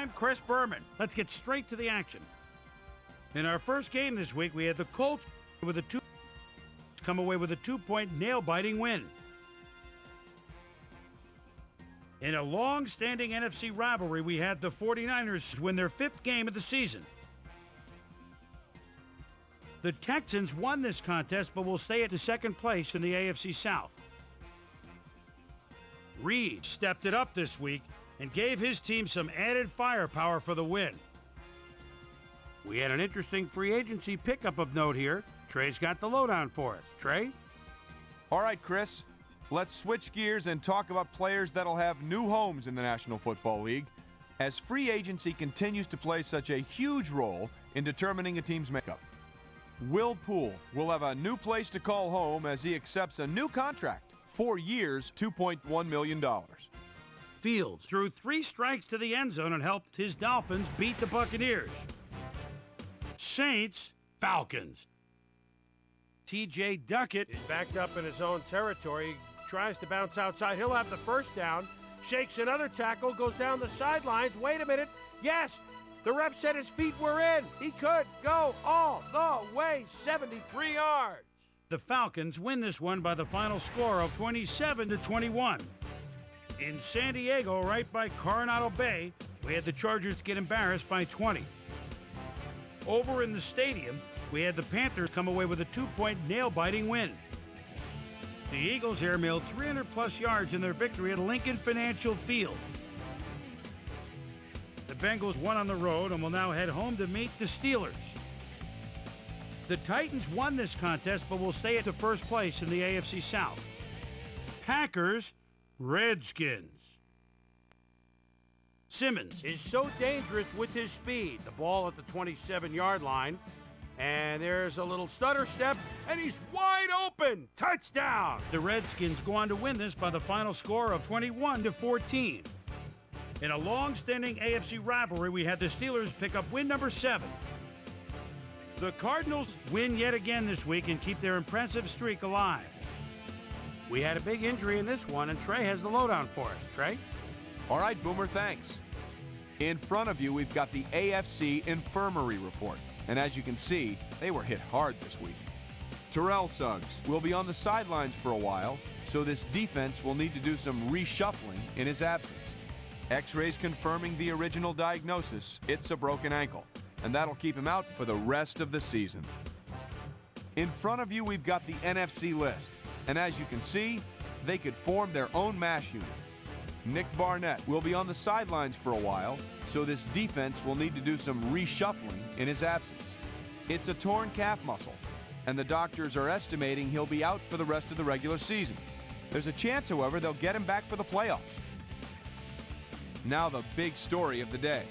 I'm Chris Berman. Let's get straight to the action. In our first game this week, we had the Colts come away with a 2-point nail-biting win. In a long-standing NFC rivalry, we had the 49ers win their 5th game of the season. The Texans won this contest, but will stay at the second place in the AFC South. Reed stepped it up this week and gave his team some added firepower for the win. We had an interesting free agency pickup of note here. Trey's got the lowdown for us. Trey? All right, Chris. Let's switch gears and talk about players that'll have new homes in the National Football League, as free agency continues to play such a huge role in determining a team's makeup. Will Poole will have a new place to call home as he accepts a new contract. 4 years, $2.1 million. Fields threw 3 strikes to the end zone and helped his Dolphins beat the Buccaneers. Saints, Falcons. T.J. Duckett is backed up in his own territory. He tries to bounce outside. He'll have the first down. Shakes another tackle, goes down the sidelines. Wait a minute. Yes, the ref said his feet were in. He could go all the way, 73 yards. The Falcons win this one by the final score of 27-21. In San Diego, right by Coronado Bay, we had the Chargers get embarrassed by 20. Over in the stadium, we had the Panthers come away with a 2-point nail-biting win. The Eagles airmailed 300-plus yards in their victory at Lincoln Financial Field. The Bengals won on the road and will now head home to meet the Steelers. The Titans won this contest but will stay at the first place in the AFC South. Packers, Redskins. Simmons is so dangerous with his speed. The ball at the 27-yard line. And there's a little stutter step, and he's wide open. Touchdown! The Redskins go on to win this by the final score of 21-14. In a long-standing AFC rivalry, we had the Steelers pick up win number 7. The Cardinals win yet again this week and keep their impressive streak alive. We had a big injury in this one, and Trey has the lowdown for us. Trey? All right, Boomer, thanks. In front of you, we've got the AFC Infirmary Report. And as you can see, they were hit hard this week. Terrell Suggs will be on the sidelines for a while, so this defense will need to do some reshuffling in his absence. X-rays confirming the original diagnosis, it's a broken ankle, and that'll keep him out for the rest of the season. In front of you, we've got the NFC list, and as you can see, they could form their own MASH unit. Nick Barnett will be on the sidelines for a while, so this defense will need to do some reshuffling in his absence. It's a torn calf muscle, and the doctors are estimating he'll be out for the rest of the regular season. There's a chance, however, they'll get him back for the playoffs. Now the big story of the day.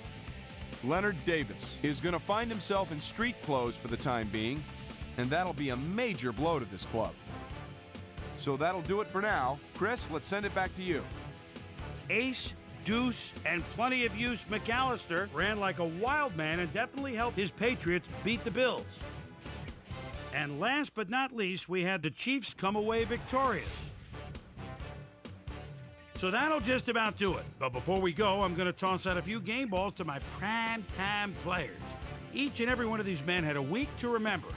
Leonard Davis is going to find himself in street clothes for the time being, and that'll be a major blow to this club. So that'll do it for now. Chris, let's send it back to you. Ace, Deuce, and plenty of use McAllister ran like a wild man and definitely helped his Patriots beat the Bills. And last but not least, we had the Chiefs come away victorious. So that'll just about do it. But before we go, I'm going to toss out a few game balls to my prime-time players. Each and every one of these men had a week to remember.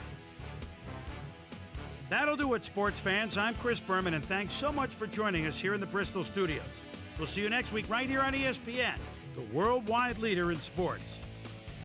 That'll do it, sports fans. I'm Chris Berman, and thanks so much for joining us here in the Bristol studios. We'll see you next week right here on ESPN, the worldwide leader in sports.